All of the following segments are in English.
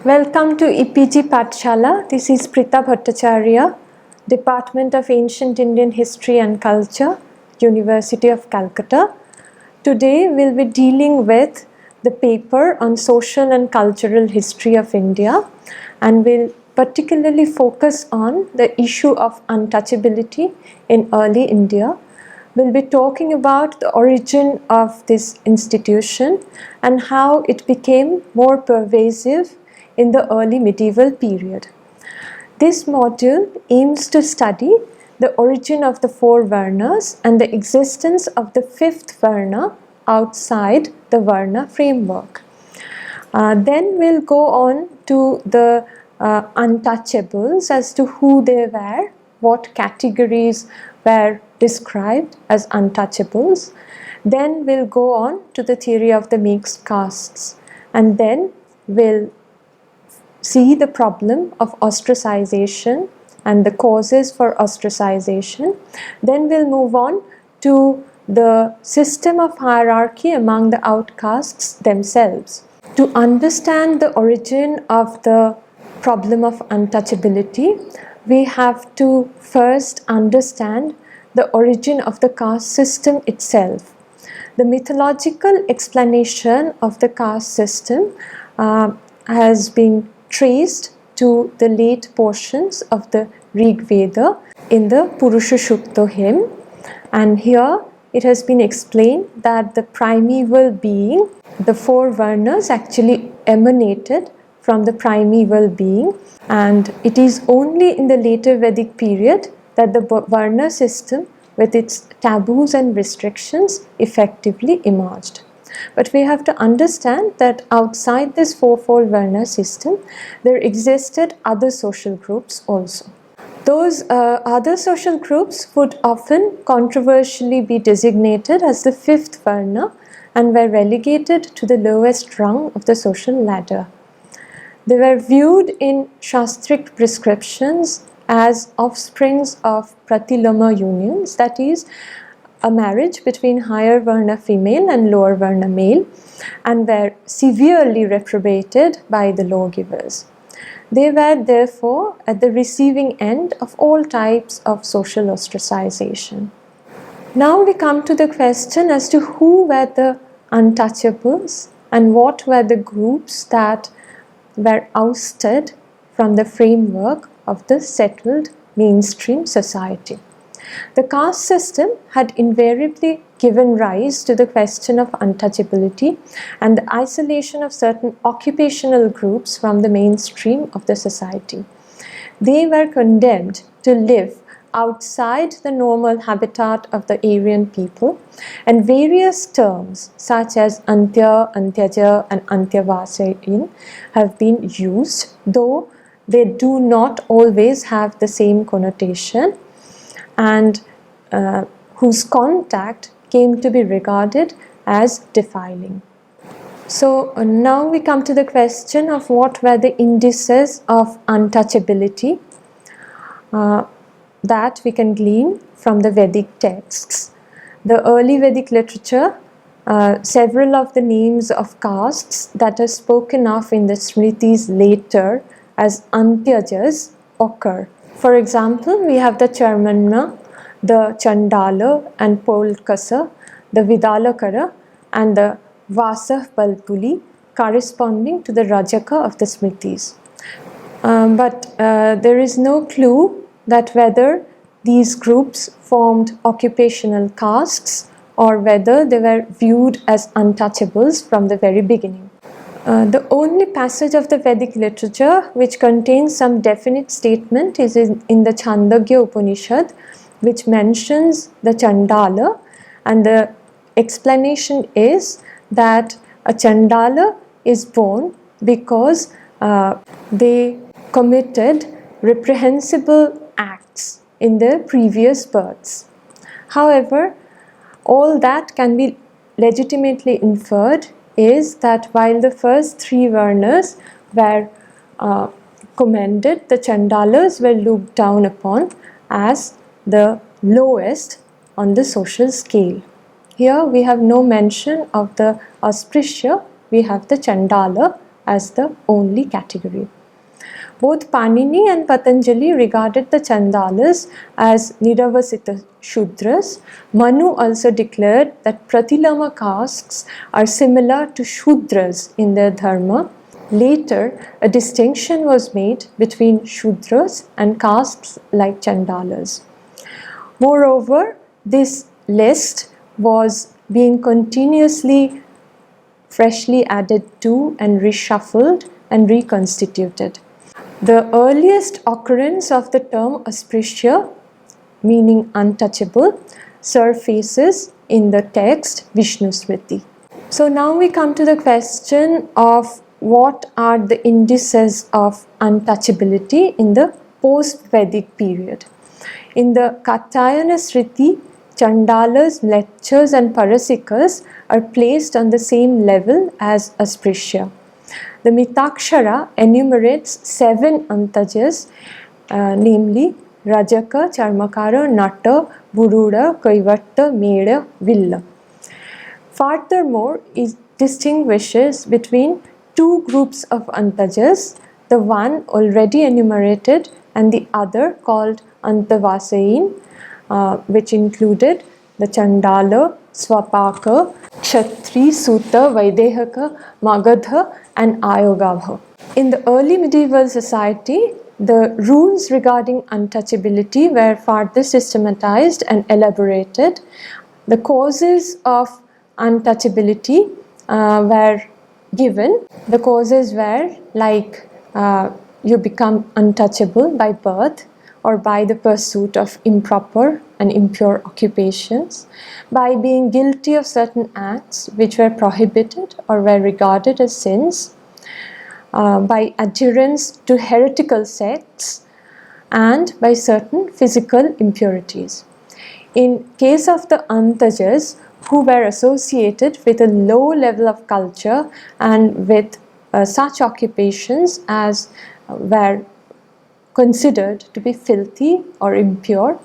Welcome to EPG Pathshala. This is Prita Bhattacharya, Department of Ancient Indian History and Culture, University of Calcutta. Today we'll be dealing with the paper on social and cultural history of India, and we'll particularly focus on the issue of untouchability in early India. We'll be talking about the origin of this institution and how it became more pervasive in the early medieval period. This module aims to study the origin of the four Varnas and the existence of the fifth Varna outside the Varna framework. Then we'll go on to the untouchables as to who they were, what categories were described as untouchables. Then we'll go on to the theory of the mixed castes, and then we'll see the problem of ostracization and the causes for ostracization. Then we'll move on to the system of hierarchy among the outcasts themselves. To understand the origin of the problem of untouchability, we have to first understand the origin of the caste system itself. The mythological explanation of the caste system has been traced to the late portions of the Rig Veda in the Purusha Sukta hymn, and here it has been explained that the primeval being, the four Varnas, actually emanated from the primeval being, and it is only in the later Vedic period that the Varna system with its taboos and restrictions effectively emerged. But we have to understand that outside this fourfold Varna system, there existed other social groups also. Those other social groups would often controversially be designated as the fifth Varna and were relegated to the lowest rung of the social ladder. They were viewed in Shastric prescriptions as offsprings of Pratiloma unions, that is, a marriage between higher Varna female and lower Varna male, and were severely reprobated by the lawgivers. They were therefore at the receiving end of all types of social ostracization. Now we come to the question as to who were the untouchables and what were the groups that were ousted from the framework of the settled mainstream society. The caste system had invariably given rise to the question of untouchability and the isolation of certain occupational groups from the mainstream of the society. They were condemned to live outside the normal habitat of the Aryan people, and various terms such as Antya, Antyaja and Antyavasayin have been used, though they do not always have the same connotation, and whose contact came to be regarded as defiling. So now we come to the question of what were the indices of untouchability that we can glean from the Vedic texts. The early Vedic literature, several of the names of castes that are spoken of in the Smritis later as Antyajas occur. For example, we have the Charmanna, the Chandala and Polkasa, the Vidalakara and the Vasaf Balpuli corresponding to the Rajaka of the Smritis. But there is no clue that whether these groups formed occupational castes or whether they were viewed as untouchables from the very beginning. The only passage of the Vedic literature which contains some definite statement is in the Chandogya Upanishad, which mentions the Chandala, and the explanation is that a Chandala is born because they committed reprehensible acts in their previous births. However, all that can be legitimately inferred is that while the first three Varnas were commended, the Chandalas were looked down upon as the lowest on the social scale. Here we have no mention of the Asprishya, we have the Chandala as the only category. Both Panini and Patanjali regarded the Chandalas as Niravasita Shudras. Manu also declared that Pratilama castes are similar to Shudras in their dharma. Later, a distinction was made between Shudras and castes like Chandalas. Moreover, this list was being continuously freshly added to and reshuffled and reconstituted. The earliest occurrence of the term Asprishya, meaning untouchable, surfaces in the text Vishnu Smriti. So now we come to the question of what are the indices of untouchability in the post-Vedic period. In the Katyayana Sriti, Chandalas, Mlecchas and Parasikas are placed on the same level as Asprishya. The Mitakshara enumerates 7 antajas, namely Rajaka, Charmakara, Nata, Buruda, Kaivatta, Meda, Villa. Furthermore, it distinguishes between 2 groups of antajas, the one already enumerated and the other called Antavasayin, which included the Chandala, Swapaka, Kshatri, Suta, Vaidehaka, Magadha and Ayogabha. In the early medieval society, the rules regarding untouchability were further systematized and elaborated. The causes of untouchability were given. The causes were like you become untouchable by birth or by the pursuit of improper and impure occupations, by being guilty of certain acts which were prohibited or were regarded as sins, by adherence to heretical sects, and by certain physical impurities. In case of the antajas, who were associated with a low level of culture and with such occupations as were considered to be filthy or impure,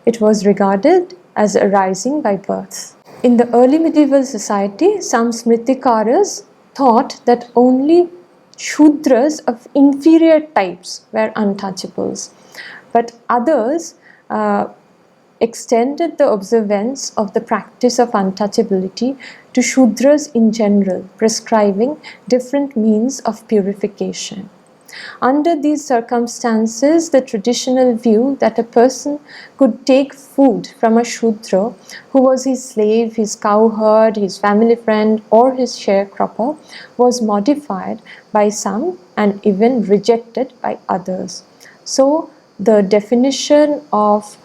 it was regarded as arising by birth. In the early medieval society, some Smritikaras thought that only Shudras of inferior types were untouchables, but others extended the observance of the practice of untouchability to Shudras in general, prescribing different means of purification. Under these circumstances, the traditional view that a person could take food from a Shudra who was his slave, his cowherd, his family friend or his sharecropper was modified by some and even rejected by others. So the definition of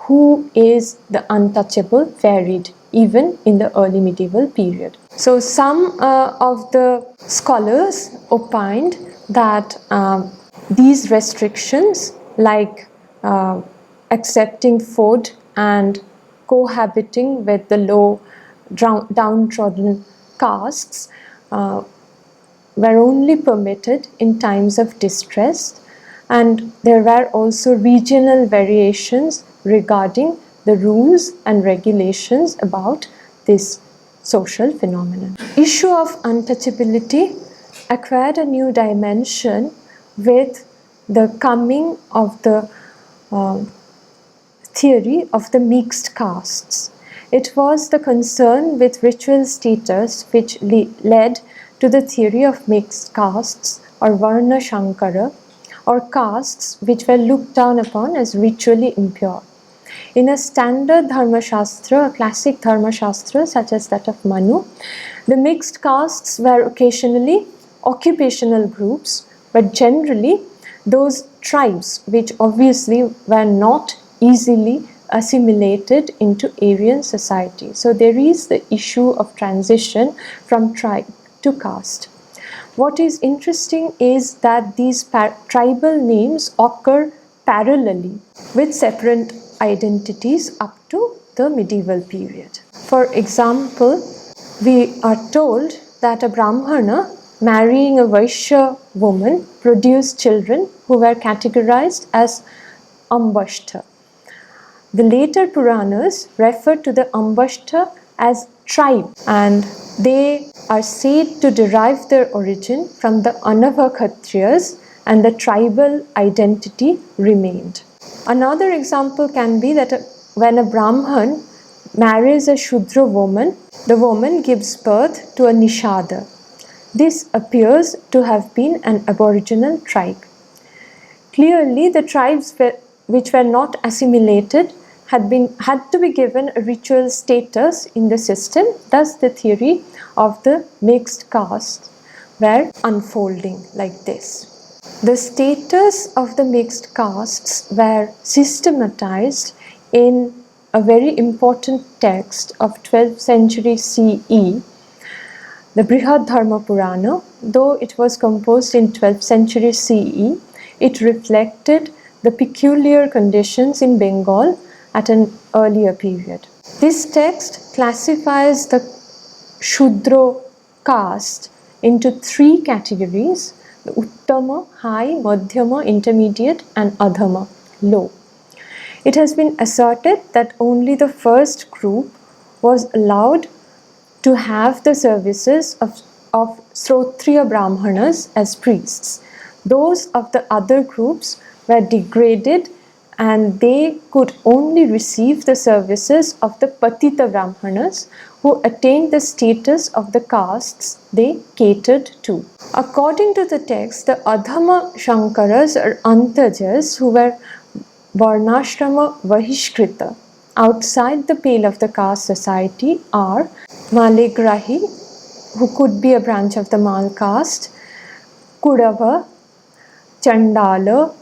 who is the untouchable varied even in the early medieval period. So some of the scholars opined that these restrictions like accepting food and cohabiting with the low downtrodden castes were only permitted in times of distress, and there were also regional variations regarding the rules and regulations about this social phenomenon. Issue of untouchability acquired a new dimension with the coming of the theory of the mixed castes. It was the concern with ritual status which led to the theory of mixed castes or Varna Shankara, or castes which were looked down upon as ritually impure. In a standard Dharma Shastra, a classic Dharma Shastra such as that of Manu, the mixed castes were occasionally occupational groups, but generally those tribes which obviously were not easily assimilated into Aryan society. So there is the issue of transition from tribe to caste. What is interesting is that these tribal names occur parallelly with separate identities up to the medieval period. For example, we are told that a Brahmana marrying a Vaishya woman produced children who were categorized as Ambashta. The later Puranas refer to the Ambashta as tribe, and they are said to derive their origin from the Anava Kshatriyas, and the tribal identity remained. Another example can be that when a Brahman marries a Shudra woman, the woman gives birth to a Nishada. This appears to have been an aboriginal tribe. Clearly, the tribes which were not assimilated had to be given a ritual status in the system. Thus, the theory of the mixed castes were unfolding like this. The status of the mixed castes were systematized in a very important text of 12th century CE, the Brihadharma Purana. Though it was composed in 12th century CE, it reflected the peculiar conditions in Bengal at an earlier period. This text classifies the Shudra caste into three categories: the Uttama, high, Madhyama, intermediate, and Adhama, low. It has been asserted that only the first group was allowed to have the services of Srotriya Brahmanas as priests. Those of the other groups were degraded, and they could only receive the services of the Patita Brahmanas, who attained the status of the castes they catered to. According to the text, the Adhama Shankaras or Antajas, who were Varnashrama Vahishkrita, outside the pale of the caste society, are Malegrahi, who could be a branch of the Mal caste, Kudava, Chandala,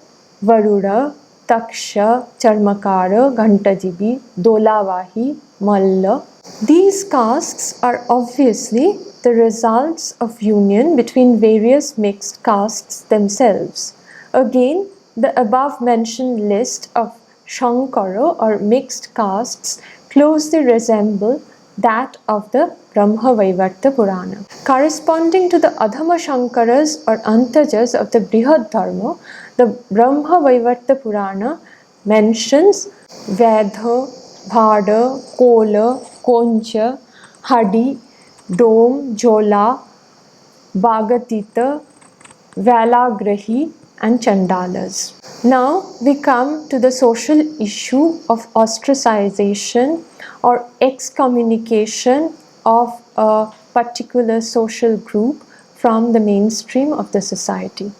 Varuda, Taksha, Charmakara, Ghantajibi, Dolavahi, Malla. These castes are obviously the results of union between various mixed castes themselves. Again, the above mentioned list of Shankara or mixed castes closely resemble that of the Brahma Vaivarta Purana. Corresponding to the Adhama Shankaras or Antajas of the Brihadharma, the Brahma Vaivarta Purana mentions Vedha, Bhada, Kola, Koncha, Hadi, Dom, Jola, Bhagatita, Valagrahi, and Chandalas. Now we come to the social issue of ostracization or excommunication of a particular social group from the mainstream of the society.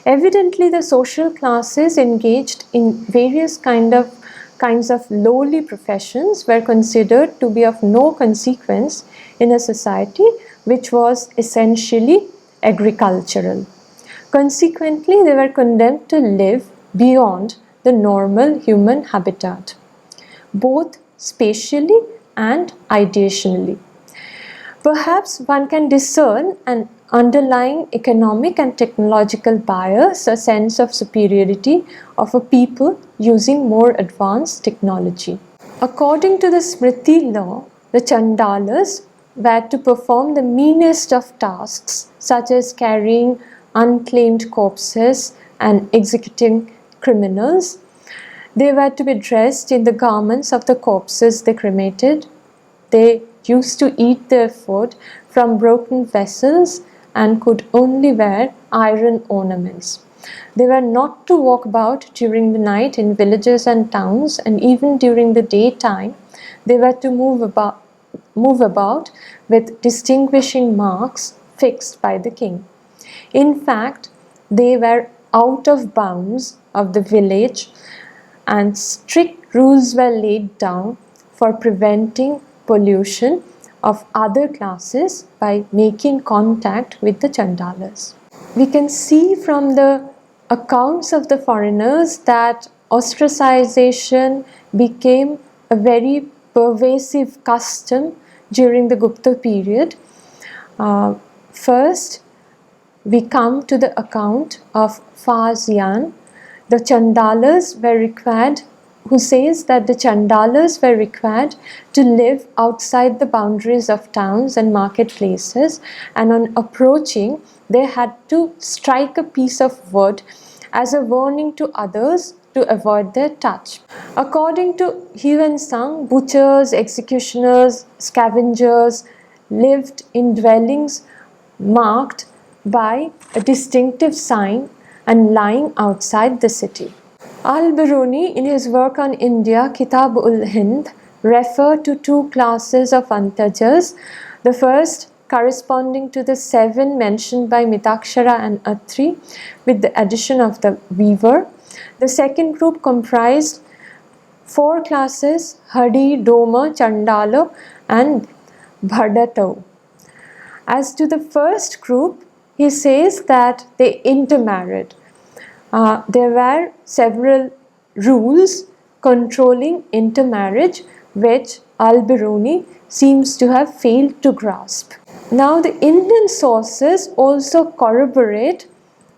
Evidently, the social classes engaged in various kinds of lowly professions were considered to be of no consequence in a society which was essentially agricultural. Consequently, they were condemned to live beyond the normal human habitat, both spatially and ideationally. Perhaps one can discern an underlying economic and technological bias, a sense of superiority of a people using more advanced technology. According to the Smriti law, the Chandalas were to perform the meanest of tasks, such as carrying unclaimed corpses and executing criminals. They were to be dressed in the garments of the corpses they cremated. They used to eat their food from broken vessels and could only wear iron ornaments. They were not to walk about during the night in villages and towns, and even during the daytime they were to move about with distinguishing marks fixed by the king. In fact, they were out of bounds of the village, and strict rules were laid down for preventing pollution of other classes by making contact with the Chandalas. We can see from the accounts of the foreigners that ostracization became a very pervasive custom during the Gupta period. First, we come to the account of Fazian. The Chandalas were required, who says that the Chandalas were required to live outside the boundaries of towns and marketplaces, and on approaching, they had to strike a piece of wood as a warning to others to avoid their touch. According to Huan Sang, butchers, executioners, scavengers lived in dwellings marked by a distinctive sign and lying outside the city. Al-Biruni, in his work on India, Kitab-ul-Hind, referred to two classes of Antajas. The first corresponding to the 7 mentioned by Mitakshara and Atri, with the addition of the weaver. The second group comprised 4 classes: Hadi, Doma, Chandala and Bhadato. As to the first group, he says that they intermarried. There were several rules controlling intermarriage which Al-Biruni seems to have failed to grasp. Now, the Indian sources also corroborate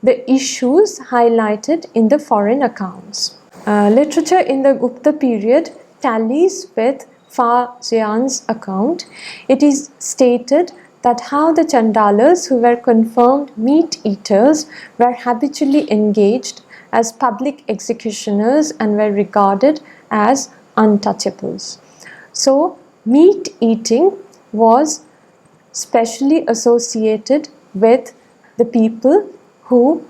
the issues highlighted in the foreign accounts. Literature in the Gupta period tallies with Fa Xian's account. It is stated that how the Chandalas, who were confirmed meat eaters, were habitually engaged as public executioners and were regarded as untouchables. So, meat eating was specially associated with the people who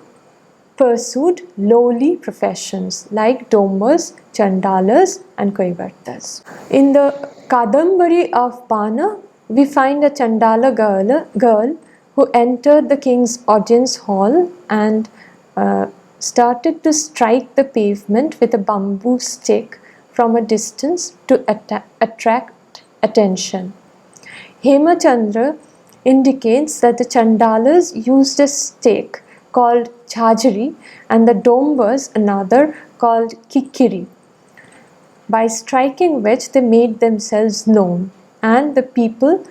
pursued lowly professions like Domas, Chandalas and Koivartas. In the Kadambari of Bana, we find a Chandala girl who entered the king's audience hall and started to strike the pavement with a bamboo stick from a distance to attract attention. Hemachandra indicates that the Chandalas used a stake called Chhajri and the Dombas another called Kikiri, by striking which they made themselves known, and the people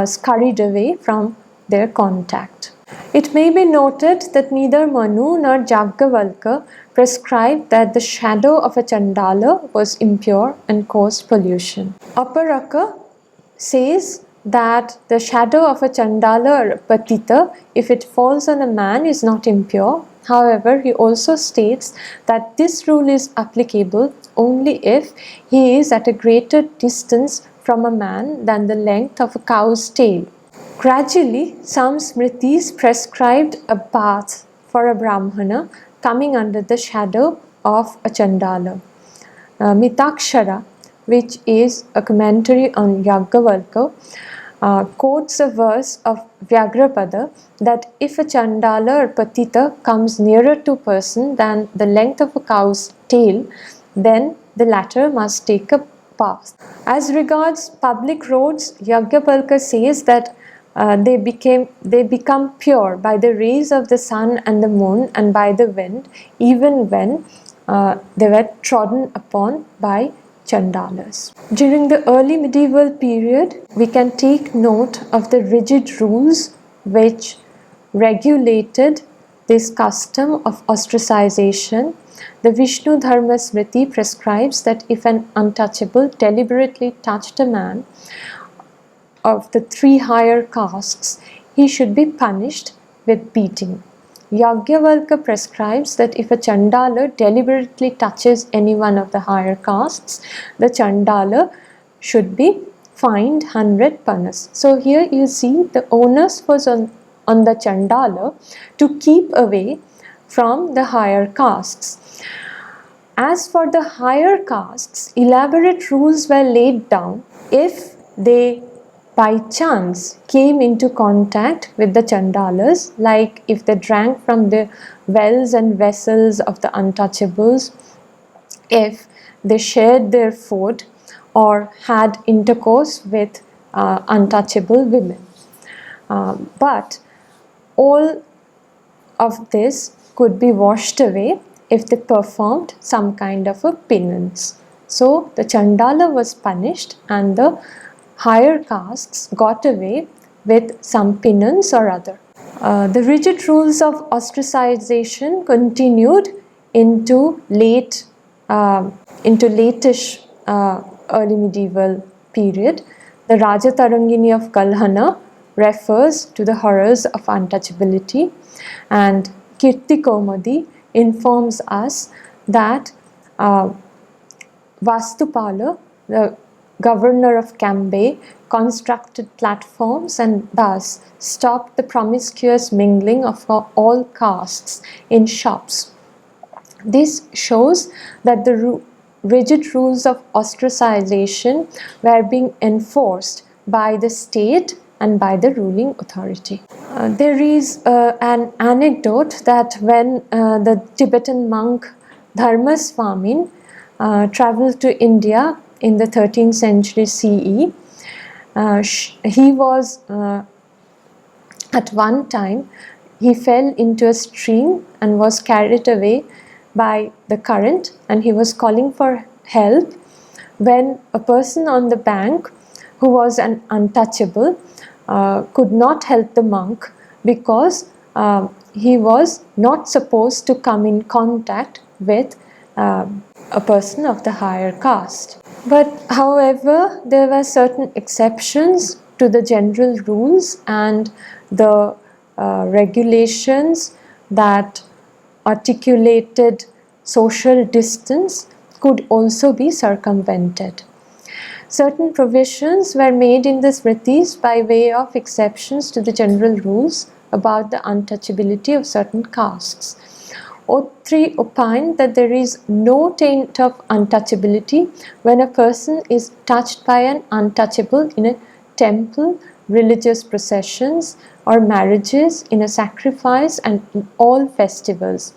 scurried away from their contact. It may be noted that neither Manu nor Jaggavalka prescribed that the shadow of a Chandala was impure and caused pollution. Aparaka says that the shadow of a Chandala or Patita, if it falls on a man, is not impure. However, he also states that this rule is applicable only if he is at a greater distance from a man than the length of a cow's tail. Gradually, some smritis prescribed a bath for a Brahmana coming under the shadow of a Chandala. Mitakshara, which is a commentary on Yaggavalka, quotes a verse of Vyagrapada that if a Chandala or Patita comes nearer to a person than the length of a cow's tail, then the latter must take a bath. As regards public roads, Yagyavalka says that they become pure by the rays of the sun and the moon and by the wind, even when they were trodden upon by Chandalas. During the early medieval period, we can take note of the rigid rules which regulated this custom of ostracization. The Vishnu Dharma Smriti prescribes that if an untouchable deliberately touched a man of the 3 higher castes, he should be punished with beating. Yagyavalka prescribes that if a Chandala deliberately touches any one of the higher castes, the Chandala should be fined 100 panas. So here you see the onus was on the Chandala to keep away from the higher castes. As for the higher castes, elaborate rules were laid down if they by chance came into contact with the Chandalas, like if they drank from the wells and vessels of the untouchables, if they shared their food or had intercourse with untouchable women. But all of this could be washed away if they performed some kind of a penance. So the Chandala was punished and the higher castes got away with some penance or other. The rigid rules of ostracization continued into latish early medieval period. The Rajatarangini of Kalhana refers to the horrors of untouchability, and Kirti Komadi informs us that Vastupala, the governor of Cambay, constructed platforms and thus stopped the promiscuous mingling of all castes in shops. This shows that the rigid rules of ostracization were being enforced by the state and by the ruling authority. There is an anecdote that when the Tibetan monk Dharmaswamin traveled to India in the 13th century CE, he was at one time he fell into a stream and was carried away by the current, and he was calling for help when a person on the bank who was an untouchable could not help the monk because he was not supposed to come in contact with a person of the higher caste. But however, there were certain exceptions to the general rules and the regulations that articulated social distance could also be circumvented. Certain provisions were made in the Smritis by way of exceptions to the general rules about the untouchability of certain castes. Otri opined that there is no taint of untouchability when a person is touched by an untouchable in a temple, religious processions, or marriages, in a sacrifice, and in all festivals.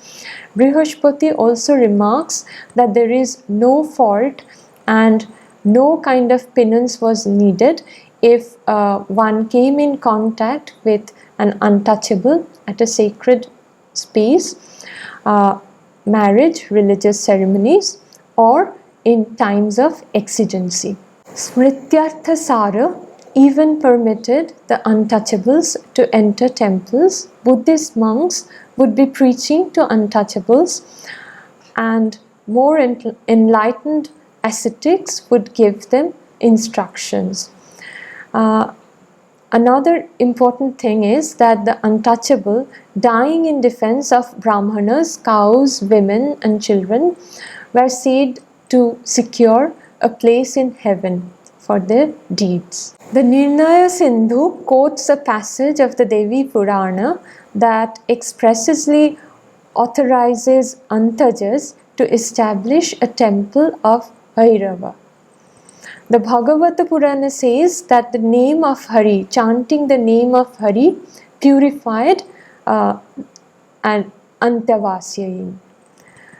Brihaspati also remarks that there is no fault and no kind of penance was needed if one came in contact with an untouchable at a sacred space, marriage, religious ceremonies, or in times of exigency. Smrityartha Sara even permitted the untouchables to enter temples. Buddhist monks would be preaching to untouchables, and more enlightened ascetics would give them instructions. Another important thing is that the untouchable dying in defense of Brahmanas, cows, women, and children were said to secure a place in heaven for their deeds. The Nirnaya Sindhu quotes a passage of the Devi Purana that expressly authorizes Antajas to establish a temple of Bhairava. The Bhagavata Purana says that the name of Hari, chanting the name of Hari, purified and Antavasyayin.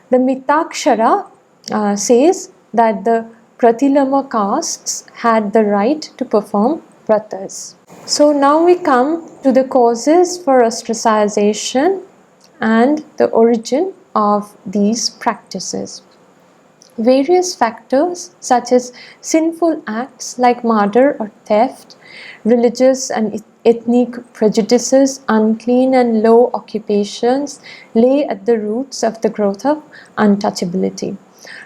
The Mitakshara says that the Pratilama castes had the right to perform vratas. So now we come to the causes for ostracization and the origin of these practices. Various factors such as sinful acts like murder or theft, religious and ethnic prejudices, unclean and low occupations lay at the roots of the growth of untouchability.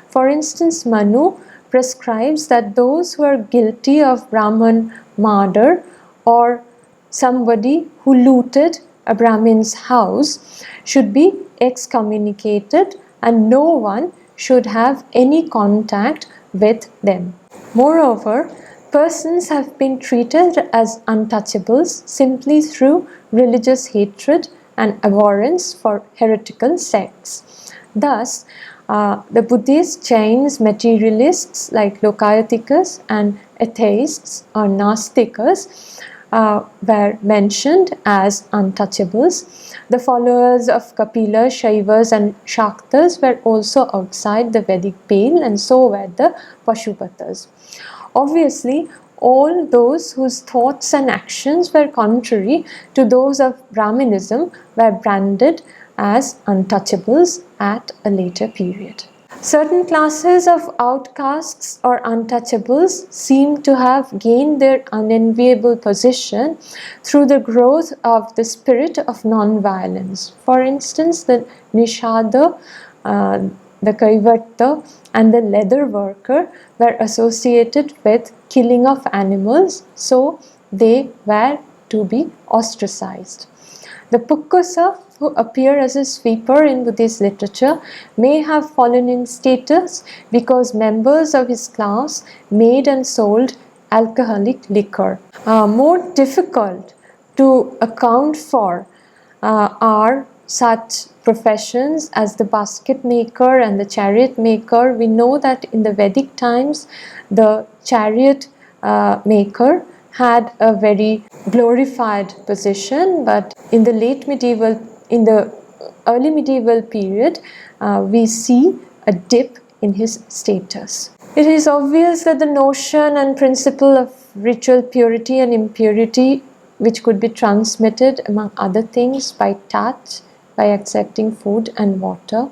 For instance, Manu prescribes that those who are guilty of Brahman murder or somebody who looted a Brahmin's house should be excommunicated and no one should have any contact with them. Moreover, persons have been treated as untouchables simply through religious hatred and abhorrence for heretical sects. Thus, the Buddhist Jains materialists like Lokayatikas and atheists or Nastikas were mentioned as untouchables. The followers of Kapila, Shaivas and Shaktas were also outside the Vedic pale, and so were the Pashupatas. Obviously, all those whose thoughts and actions were contrary to those of Brahmanism were branded as untouchables at a later period. Certain classes of outcasts or untouchables seem to have gained their unenviable position through the growth of the spirit of non-violence. For instance, the Nishada, the Kaivarta and the leather worker were associated with killing of animals, so they were to be ostracized. The Pukkusa, who appear as a sweeper in Buddhist literature, may have fallen in status because members of his class made and sold alcoholic liquor. More difficult to account for are such professions as the basket maker and the chariot maker. We know that in the Vedic times, the chariot maker had a very glorified position, but in the early medieval period, we see a dip in his status. It is obvious that the notion and principle of ritual purity and impurity, which could be transmitted among other things by touch, by accepting food and water,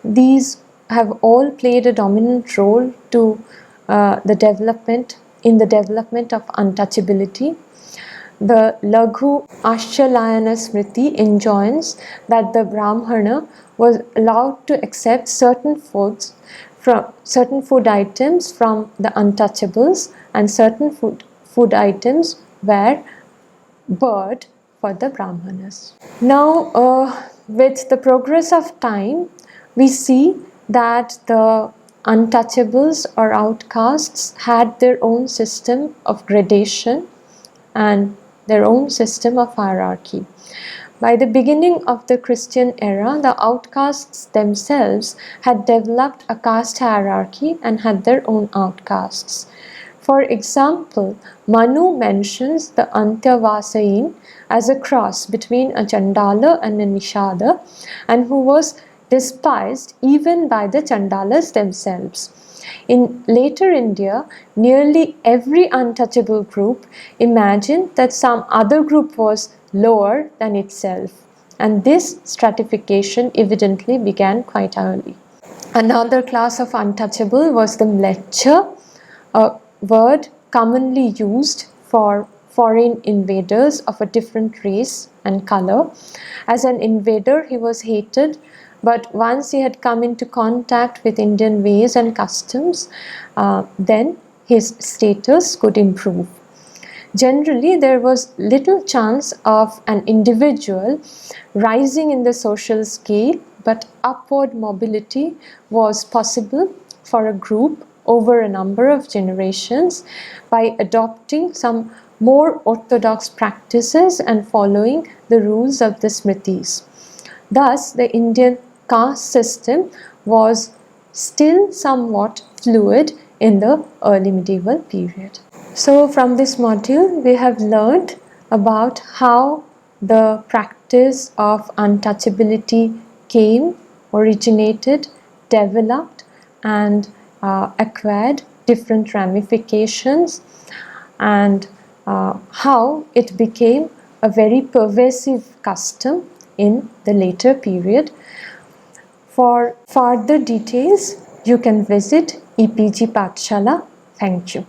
these have all played a dominant role to the development of untouchability. The Laghu Ashchalayana Smriti enjoins that the Brahmana was allowed to accept certain food items from the untouchables, and certain food items were barred for the Brahmanas. Now, with the progress of time, we see that the untouchables or outcasts had their own system of gradation and their own system of hierarchy. By the beginning of the Christian era, the outcasts themselves had developed a caste hierarchy and had their own outcasts. For example, Manu mentions the Antyavasayin as a cross between a Chandala and a Nishada, and who was despised even by the Chandalas themselves. In later India, nearly every untouchable group imagined that some other group was lower than itself, and this stratification evidently began quite early. Another class of untouchable was the Mleccha, a word commonly used for foreign invaders of a different race and color. As an invader, he was hated, but once he had come into contact with Indian ways and customs, then his status could improve. Generally, there was little chance of an individual rising in the social scale, but upward mobility was possible for a group over a number of generations by adopting some more orthodox practices and following the rules of the Smritis. Thus, the Indian caste system was still somewhat fluid in the early medieval period. So, from this module, we have learned about how the practice of untouchability came, originated, developed, and acquired different ramifications, and how it became a very pervasive custom in the later period. For further details, you can visit EPG Pathshala. Thank you.